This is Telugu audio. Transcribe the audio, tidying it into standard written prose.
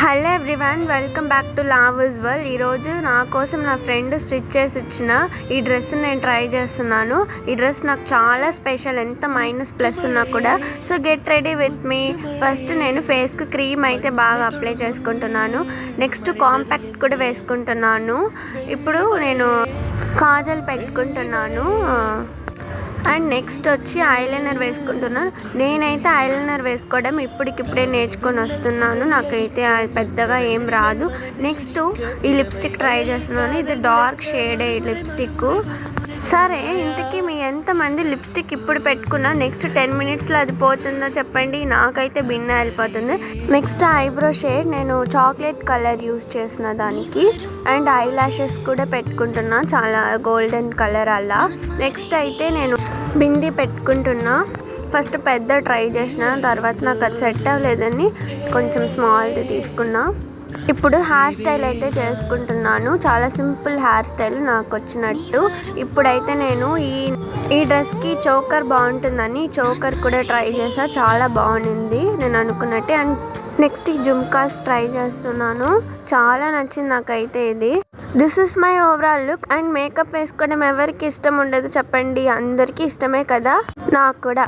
Hello everyone, welcome back to Lavu's world. ఈరోజు నా కోసం నా ఫ్రెండ్ స్టిచ్ చేసి ఇచ్చిన ఈ డ్రెస్ నేను ట్రై చేస్తున్నాను. ఈ డ్రెస్ నాకు చాలా స్పెషల్, ఎంత మైనస్ ప్లస్ ఉన్నా కూడా. So get ready with me. First నేను ఫేస్కి క్రీమ్ అయితే బాగా అప్లై చేసుకుంటున్నాను. నెక్స్ట్ కాంపాక్ట్ కూడా వేసుకుంటున్నాను. ఇప్పుడు నేను కాజల్ పెట్టుకుంటున్నాను. అండ్ నెక్స్ట్ వచ్చి ఐలైనర్ వేసుకుంటున్నాను. నేనైతే ఐలైనర్ వేసుకోవడం ఇప్పటికిప్పుడే నేర్చుకొని వస్తున్నాను. నాకైతే పెద్దగా ఏం రాదు. నెక్స్ట్ ఈ లిప్స్టిక్ ట్రై చేస్తున్నాను. ఇది డార్క్ షేడ్ లిప్స్టిక్. సరే, ఇంతకీ మీ ఎంతమంది లిప్స్టిక్ ఇప్పుడు పెట్టుకున్నా నెక్స్ట్ 10 minutesలో అది పోతుందో చెప్పండి. నాకైతే భిన్న వెళ్ళిపోతుంది. నెక్స్ట్ ఐబ్రో షేడ్ నేను చాక్లెట్ కలర్ యూస్ చేసిన దానికి. అండ్ ఐ లాషెస్ కూడా పెట్టుకుంటున్నా, చాలా గోల్డెన్ కలర్ అలా. నెక్స్ట్ అయితే నేను బిందీ పెట్టుకుంటున్నా. ఫస్ట్ పెద్ద ట్రై చేసిన తర్వాత నాకు అది సెట్ అవ్వలేదని కొంచెం స్మాల్ది తీసుకున్నా. ఇప్పుడు హెయిర్ స్టైల్ అయితే చేసుకుంటున్నాను. చాలా సింపుల్ హెయిర్ స్టైల్ నాకు వచ్చినట్టు. ఇప్పుడైతే నేను ఈ డ్రెస్కి చోకర్ బాగుంటుందని చోకర్ కూడా ట్రై చేసా. చాలా బాగుంది నేను అనుకున్నట్టే. అండ్ నెక్స్ట్ ఈ జుమ్కాస్ ట్రై చేస్తున్నాను. చాలా నచ్చింది నాకైతే ఇది. This is my overall look. And makeup వేసుకోవడం ఎవరికి ఇష్టం ఉండదు చెప్పండి, అందరికీ ఇష్టమే కదా, నాకు కూడా.